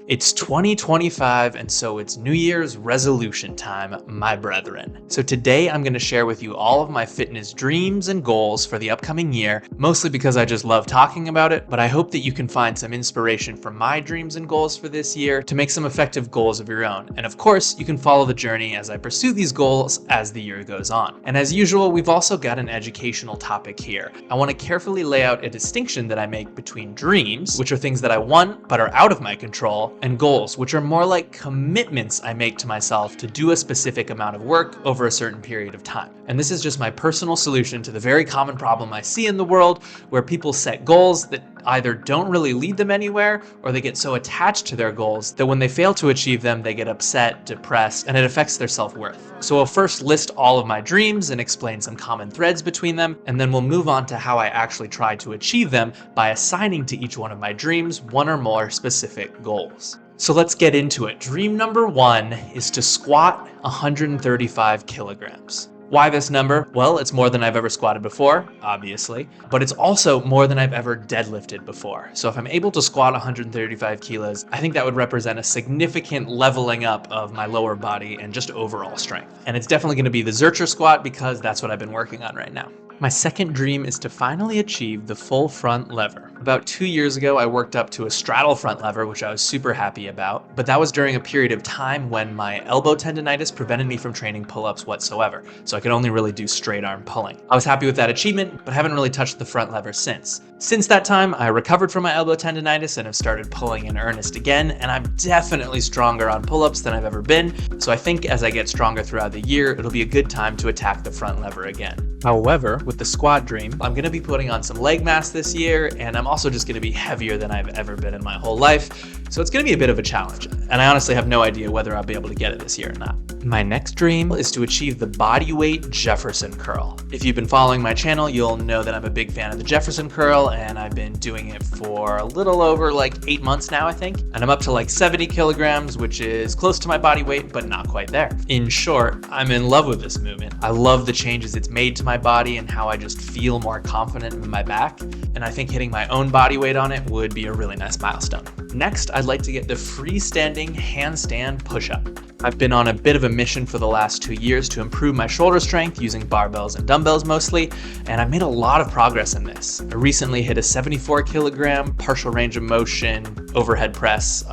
It's 2025, and so it's New Year's resolution time, my brethren. So today I'm going to share with you all of my fitness dreams and goals for the upcoming year, mostly because I just love talking about it, but I hope that you can find some inspiration from my dreams and goals for this year to make some effective goals of your own. And of course, you can follow the journey as I pursue these goals as the year goes on. And as usual, we've also got an educational topic here. I want to carefully lay out a distinction that I make between dreams, which are things that I want but are out of my control, and goals, which are more like commitments I make to myself to do a specific amount of work over a certain period of time. And this is just my personal solution to the very common problem I see in the world, where people set goals that either don't really lead them anywhere, or they get so attached to their goals that when they fail to achieve them, they get upset, depressed, and it affects their self-worth. So I'll first list all of my dreams and explain some common threads between them, and then we'll move on to how I actually try to achieve them by assigning to each one of my dreams one or more specific goals. So let's get into it. Dream number one is to squat 135 kilograms. Why this number? Well, it's more than I've ever squatted before, obviously, but it's also more than I've ever deadlifted before. So if I'm able to squat 135 kilos, I think that would represent a significant leveling up of my lower body and just overall strength. And it's definitely going to be the Zercher squat because that's what I've been working on right now. My second dream is to finally achieve the full front lever. About 2 years ago, I worked up to a straddle front lever, which I was super happy about, but that was during a period of time when my elbow tendonitis prevented me from training pull-ups whatsoever, so I could only really do straight arm pulling. I was happy with that achievement, but haven't really touched the front lever since. Since that time, I recovered from my elbow tendonitis and have started pulling in earnest again, and I'm definitely stronger on pull-ups than I've ever been, so I think as I get stronger throughout the year, it'll be a good time to attack the front lever again. However, with the squat dream, I'm going to be putting on some leg mass this year, and I'm also just going to be heavier than I've ever been in my whole life, so it's going to be a bit of a challenge, and I honestly have no idea whether I'll be able to get it this year or not. My next dream is to achieve the body weight Jefferson curl. If you've been following my channel, you'll know that I'm a big fan of the Jefferson curl, and I've been doing it for a little over like 8 months now, I think, and I'm up to like 70 kilograms, which is close to my body weight, but not quite there. In short, I'm in love with this movement. I love the changes it's made to my body and how I just feel more confident in my back, and I think hitting my own body weight on it would be a really nice milestone. Next, I'd like to get the freestanding handstand push-up. I've been on a bit of a mission for the last 2 years to improve my shoulder strength using barbells and dumbbells mostly, and I've made a lot of progress in this. I recently hit a 74 kilogram partial range of motion overhead press,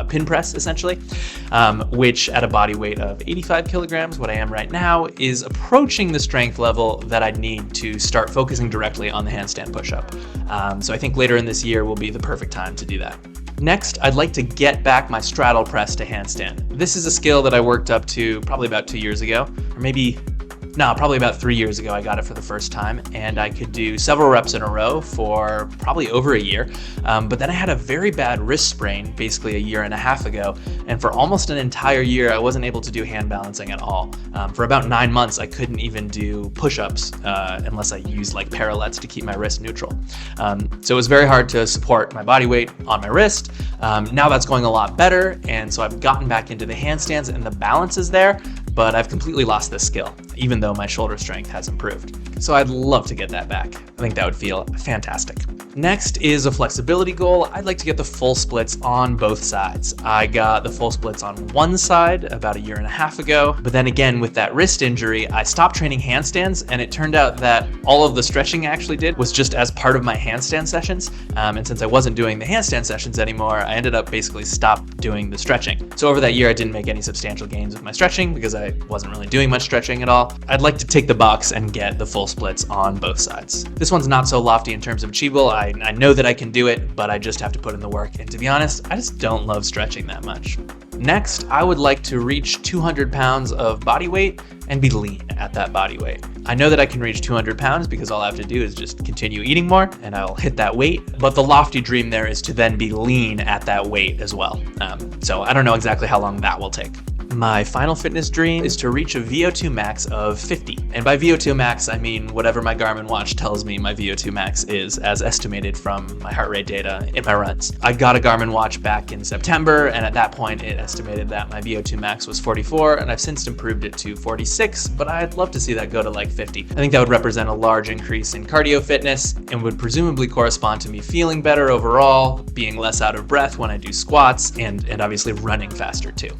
pin press essentially, which at a body weight of 85 kilograms, what I am right now, is approaching the strength level that I'd need to start focusing directly on the handstand push-up. So I think later in this year will be the perfect time to do that. Next, I'd like to get back my straddle press to handstand. This is a skill that I worked up to probably about 2 years ago, or probably about 3 years ago I got it for the first time, and I could do several reps in a row for probably over a year. But then I had a very bad wrist sprain basically a year and a half ago, and for almost an entire year I wasn't able to do hand balancing at all. For about 9 months I couldn't even do push-ups unless I used like parallettes to keep my wrist neutral. So it was very hard to support my body weight on my wrist. Now that's going a lot better, and so I've gotten back into the handstands and the balance is there, but I've completely lost this skill, even though my shoulder strength has improved. So I'd love to get that back. I think that would feel fantastic. Next is a flexibility goal. I'd like to get the full splits on both sides. I got the full splits on one side about a year and a half ago, but then again with that wrist injury, I stopped training handstands, and it turned out that all of the stretching I actually did was just as part of my handstand sessions. And since I wasn't doing the handstand sessions anymore, I ended up basically stopped doing the stretching. So over that year, I didn't make any substantial gains with my stretching because I wasn't really doing much stretching at all. I'd like to take the box and get the full splits on both sides. This one's not so lofty in terms of achievable. I know that I can do it, but I just have to put in the work. And to be honest, I just don't love stretching that much. Next, I would like to reach 200 pounds of body weight and be lean at that body weight. I know that I can reach 200 pounds because all I have to do is just continue eating more and I'll hit that weight. But the lofty dream there is to then be lean at that weight as well. So I don't know exactly how long that will take. My final fitness dream is to reach a VO2 max of 50. And by VO2 max, I mean whatever my Garmin watch tells me my VO2 max is, as estimated from my heart rate data in my runs. I got a Garmin watch back in September, and at that point it estimated that my VO2 max was 44, and I've since improved it to 46, but I'd love to see that go to like 50. I think that would represent a large increase in cardio fitness and would presumably correspond to me feeling better overall, being less out of breath when I do squats, and obviously running faster too.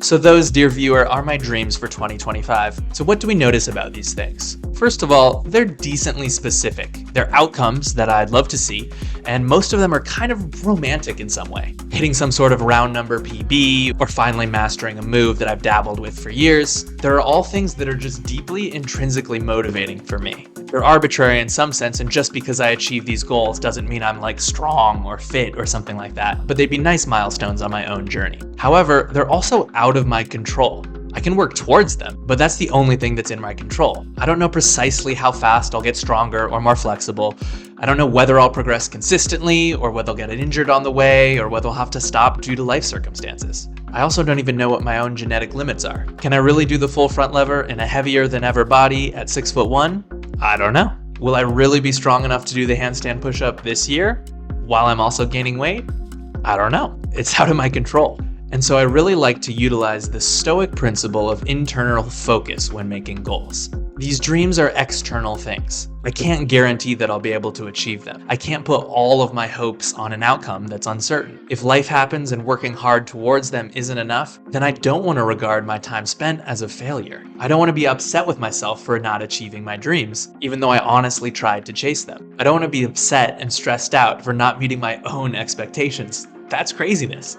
So those, dear viewer, are my dreams for 2025. So what do we notice about these things? First of all, they're decently specific. They're outcomes that I'd love to see, and most of them are kind of romantic in some way. Hitting some sort of round number PB, or finally mastering a move that I've dabbled with for years. There are all things that are just deeply intrinsically motivating for me. They're arbitrary in some sense, and just because I achieve these goals doesn't mean I'm like strong or fit or something like that, but they'd be nice milestones on my own journey. However, they're also out of my control. I can work towards them, but that's the only thing that's in my control. I don't know precisely how fast I'll get stronger or more flexible. I don't know whether I'll progress consistently, or whether I'll get injured on the way, or whether I'll have to stop due to life circumstances. I also don't even know what my own genetic limits are. Can I really do the full front lever in a heavier than ever body at 6'1"? I don't know. Will I really be strong enough to do the handstand push-up this year while I'm also gaining weight? I don't know. It's out of my control. And so I really like to utilize the Stoic principle of internal focus when making goals. These dreams are external things. I can't guarantee that I'll be able to achieve them. I can't put all of my hopes on an outcome that's uncertain. If life happens and working hard towards them isn't enough, then I don't want to regard my time spent as a failure. I don't want to be upset with myself for not achieving my dreams, even though I honestly tried to chase them. I don't want to be upset and stressed out for not meeting my own expectations. That's craziness.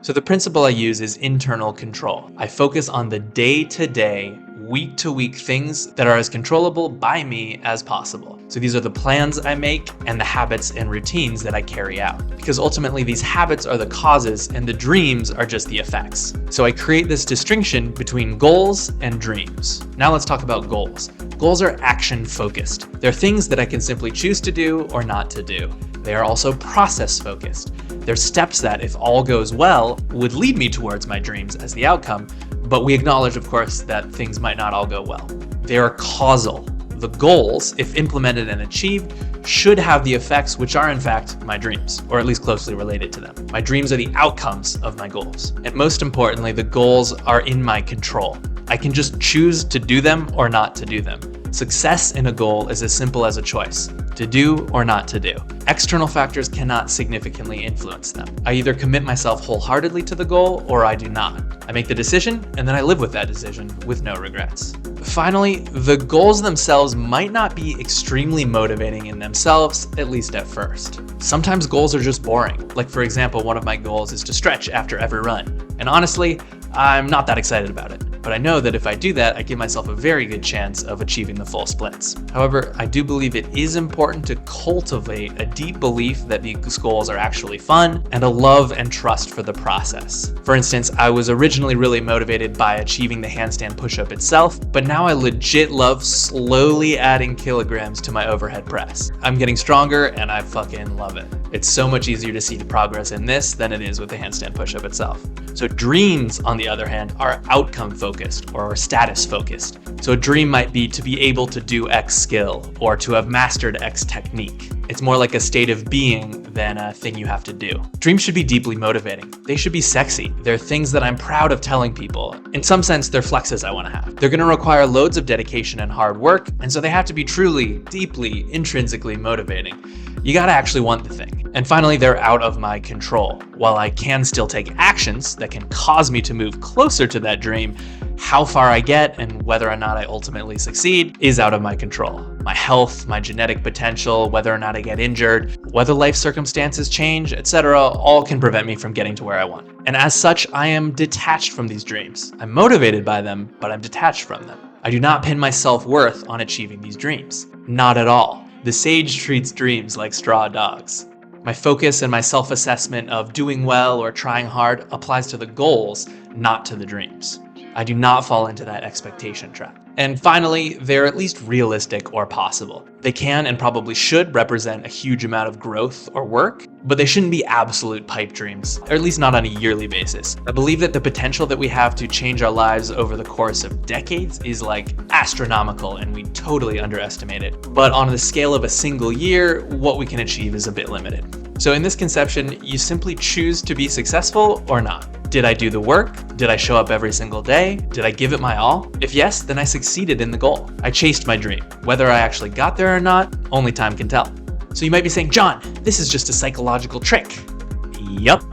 So the principle I use is internal control. I focus on the day-to-day, week-to-week things that are as controllable by me as possible. So these are the plans I make and the habits and routines that I carry out. Because ultimately these habits are the causes and the dreams are just the effects. So I create this distinction between goals and dreams. Now let's talk about goals. Goals are action-focused. They're things that I can simply choose to do or not to do. They are also process-focused. They're steps that, if all goes well, would lead me towards my dreams as the outcome, but we acknowledge, of course, that things might not all go well. They are causal. The goals, if implemented and achieved, should have the effects which are in fact my dreams, or at least closely related to them. My dreams are the outcomes of my goals. And most importantly, the goals are in my control. I can just choose to do them or not to do them. Success in a goal is as simple as a choice, to do or not to do. External factors cannot significantly influence them. I either commit myself wholeheartedly to the goal or I do not. I make the decision and then I live with that decision with no regrets. Finally, the goals themselves might not be extremely motivating in themselves, at least at first. Sometimes goals are just boring. Like for example, one of my goals is to stretch after every run. And honestly, I'm not that excited about it. But I know that if I do that, I give myself a very good chance of achieving the full splits. However, I do believe it is important to cultivate a deep belief that these goals are actually fun and a love and trust for the process. For instance, I was originally really motivated by achieving the handstand push-up itself, but now I legit love slowly adding kilograms to my overhead press. I'm getting stronger and I fucking love it. It's so much easier to see the progress in this than it is with the handstand push-up itself. So dreams, on the other hand, are outcome-focused or status-focused. So a dream might be to be able to do X skill or to have mastered X technique. It's more like a state of being than a thing you have to do. Dreams should be deeply motivating. They should be sexy. They're things that I'm proud of telling people. In some sense, they're flexes I want to have. They're going to require loads of dedication and hard work, and so they have to be truly, deeply, intrinsically motivating. You gotta actually want the thing. And finally, they're out of my control. While I can still take actions that can cause me to move closer to that dream, how far I get and whether or not I ultimately succeed is out of my control. My health, my genetic potential, whether or not I get injured, whether life circumstances change, etc., all can prevent me from getting to where I want. And as such, I am detached from these dreams. I'm motivated by them, but I'm detached from them. I do not pin my self-worth on achieving these dreams. Not at all. The sage treats dreams like straw dogs. My focus and my self-assessment of doing well or trying hard applies to the goals, not to the dreams. I do not fall into that expectation trap. And finally, they're at least realistic or possible. They can and probably should represent a huge amount of growth or work, but they shouldn't be absolute pipe dreams, or at least not on a yearly basis. I believe that the potential that we have to change our lives over the course of decades is like astronomical, and we totally underestimate it. But on the scale of a single year, what we can achieve is a bit limited. So in this conception, you simply choose to be successful or not. Did I do the work? Did I show up every single day? Did I give it my all? If yes, then I succeeded in the goal. I chased my dream. Whether I actually got there or not, only time can tell. So you might be saying, John, this is just a psychological trick. Yup,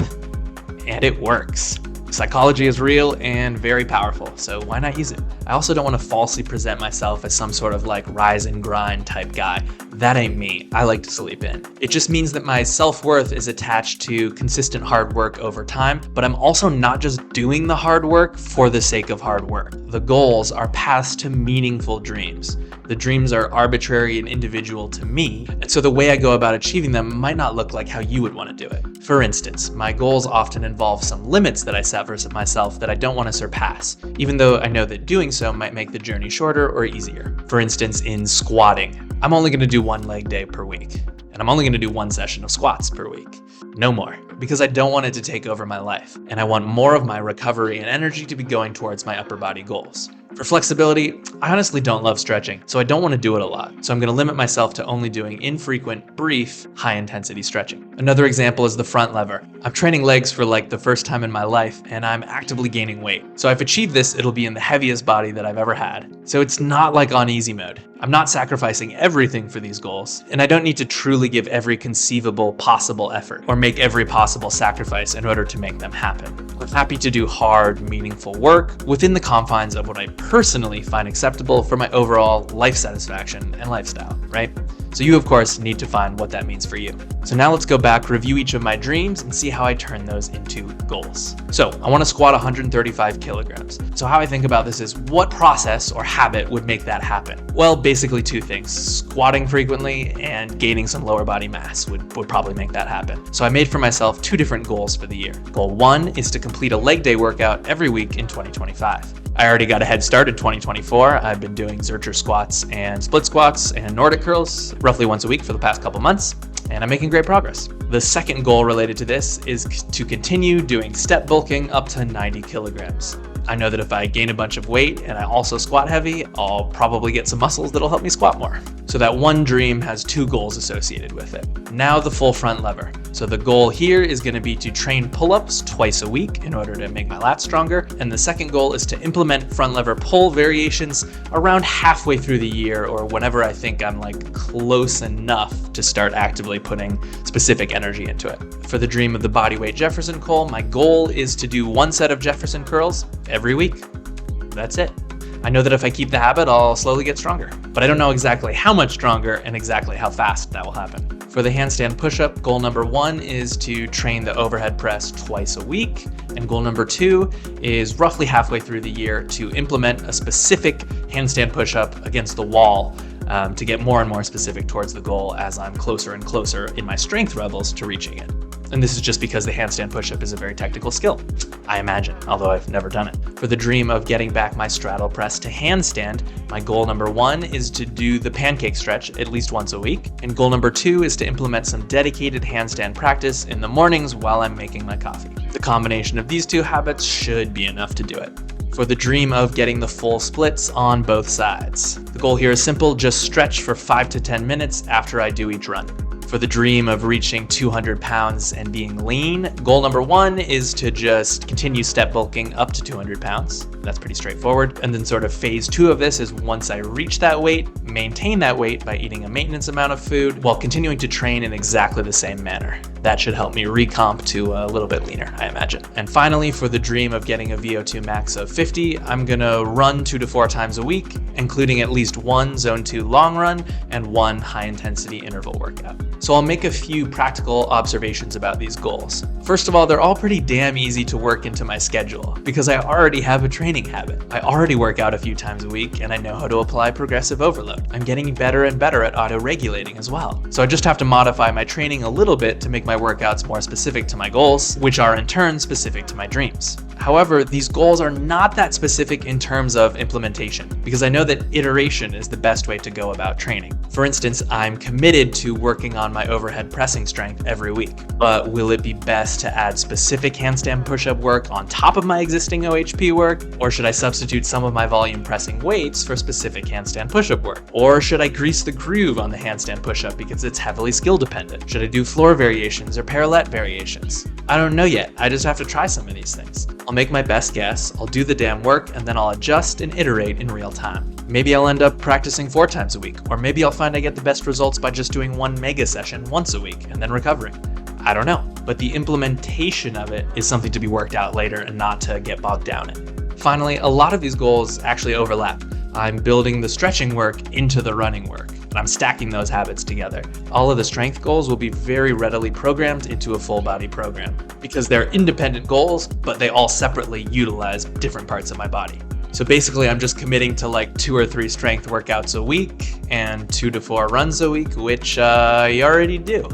and it works. Psychology is real and very powerful, so why not use it? I also don't want to falsely present myself as some sort of like rise and grind type guy. That ain't me. I like to sleep in. It just means that my self-worth is attached to consistent hard work over time, but I'm also not just doing the hard work for the sake of hard work. The goals are paths to meaningful dreams. The dreams are arbitrary and individual to me, and so the way I go about achieving them might not look like how you would want to do it. For instance, my goals often involve some limits that I set for myself that I don't want to surpass, even though I know that doing so might make the journey shorter or easier. For instance, in squatting, I'm only going to do one leg day per week, and I'm only going to do one session of squats per week. No more, because I don't want it to take over my life, and I want more of my recovery and energy to be going towards my upper body goals. For flexibility, I honestly don't love stretching, so I don't want to do it a lot. So I'm going to limit myself to only doing infrequent, brief, high-intensity stretching. Another example is the front lever. I'm training legs for like the first time in my life, and I'm actively gaining weight. So if I've achieved this, it'll be in the heaviest body that I've ever had. So it's not like on easy mode. I'm not sacrificing everything for these goals, and I don't need to truly give every conceivable possible effort or make every possible sacrifice in order to make them happen. I'm happy to do hard, meaningful work within the confines of what I personally find acceptable for my overall life satisfaction and lifestyle, right? So you, of course, need to find what that means for you. So now let's go back, review each of my dreams, and see how I turn those into goals. So I want to squat 135 kilograms. So how I think about this is, what process or habit would make that happen? Well, basically two things. Squatting frequently and gaining some lower body mass would probably make that happen. So I made for myself two different goals for the year. Goal 1 is to complete a leg day workout every week in 2025. I already got a head start in 2024. I've been doing Zercher squats and split squats and Nordic curls roughly once a week for the past couple months, and I'm making great progress. The second goal related to this is to continue doing step bulking up to 90 kilograms. I know that if I gain a bunch of weight and I also squat heavy, I'll probably get some muscles that'll help me squat more. So that one dream has two goals associated with it. Now the full front lever. So the goal here is going to be to train pull-ups twice a week in order to make my lats stronger. And the second goal is to implement front lever pull variations around halfway through the year, or whenever I think I'm like close enough to start actively putting specific energy into it. For the dream of the bodyweight Jefferson curl, my goal is to do one set of Jefferson curls every week. That's it. I know that if I keep the habit, I'll slowly get stronger, but I don't know exactly how much stronger and exactly how fast that will happen. For the handstand push-up, goal number 1 is to train the overhead press twice a week, and goal number 2 is roughly halfway through the year to implement a specific handstand push-up against the wall to get more and more specific towards the goal as I'm closer and closer in my strength levels to reaching it. And this is just because the handstand push-up is a very technical skill, I imagine, although I've never done it. For the dream of getting back my straddle press to handstand, my goal number 1 is to do the pancake stretch at least once a week. And goal number 2 is to implement some dedicated handstand practice in the mornings while I'm making my coffee. The combination of these two habits should be enough to do it. For the dream of getting the full splits on both sides, the goal here is simple: just stretch for 5 to 10 minutes after I do each run. For the dream of reaching 200 pounds and being lean, goal number 1 is to just continue step bulking up to 200 pounds. That's pretty straightforward. And then sort of phase 2 of this is, once I reach that weight, maintain that weight by eating a maintenance amount of food while continuing to train in exactly the same manner. That should help me recomp to a little bit leaner, I imagine. And finally, for the dream of getting a VO2 max of 50, I'm gonna run 2 to 4 times a week, including at least one zone 2 long run and one high intensity interval workout. So I'll make a few practical observations about these goals. First of all, they're all pretty damn easy to work into my schedule because I already have a training habit. I already work out a few times a week and I know how to apply progressive overload. I'm getting better and better at auto-regulating as well. So I just have to modify my training a little bit to make my workouts more specific to my goals, which are in turn specific to my dreams. However, these goals are not that specific in terms of implementation, because I know that iteration is the best way to go about training. For instance, I'm committed to working on my overhead pressing strength every week, but will it be best to add specific handstand push-up work on top of my existing OHP work? Or should I substitute some of my volume pressing weights for specific handstand push-up work? Or should I grease the groove on the handstand push-up because it's heavily skill dependent? Should I do floor variations or parallel variations? I don't know yet. I just have to try some of these things. I'll make my best guess, I'll do the damn work, and then I'll adjust and iterate in real time. Maybe I'll end up practicing 4 times a week, or maybe I'll find I get the best results by just doing one mega session once a week and then recovering. I don't know, but the implementation of it is something to be worked out later and not to get bogged down in. Finally, a lot of these goals actually overlap. I'm building the stretching work into the running work, and I'm stacking those habits together. All of the strength goals will be very readily programmed into a full body program because they're independent goals, but they all separately utilize different parts of my body. So basically, I'm just committing to like 2 or 3 strength workouts a week and 2 to 4 runs a week, which you already do.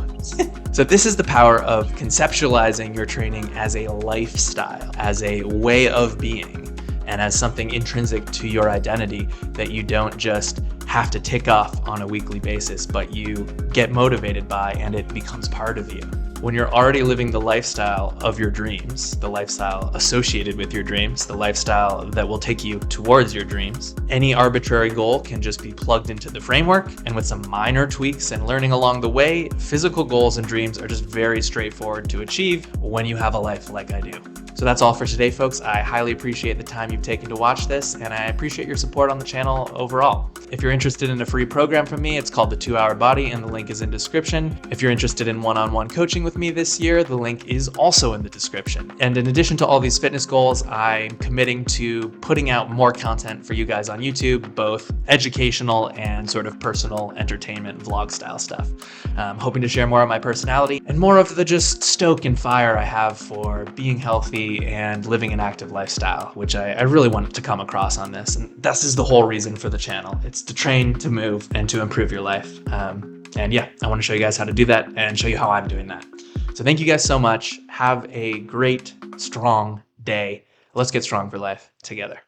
So this is the power of conceptualizing your training as a lifestyle, as a way of being, and as something intrinsic to your identity that you don't just have to tick off on a weekly basis, but you get motivated by and it becomes part of you. When you're already living the lifestyle of your dreams, the lifestyle associated with your dreams, the lifestyle that will take you towards your dreams, any arbitrary goal can just be plugged into the framework, and with some minor tweaks and learning along the way, physical goals and dreams are just very straightforward to achieve when you have a life like I do. So that's all for today, folks. I highly appreciate the time you've taken to watch this, and I appreciate your support on the channel overall. If you're interested in a free program from me, it's called the 2-Hour Body, and the link is in description. If you're interested in one-on-one coaching with me this year, the link is also in the description. And in addition to all these fitness goals, I'm committing to putting out more content for you guys on YouTube, both educational and sort of personal entertainment vlog style stuff. I'm hoping to share more of my personality and more of the just stoke and fire I have for being healthy and living an active lifestyle, which I really wanted to come across on this. And this is the whole reason for the channel. It's to train, to move, and to improve your life. And yeah, I want to show you guys how to do that and show you how I'm doing that. So thank you guys so much. Have a great, strong day. Let's get strong for life together.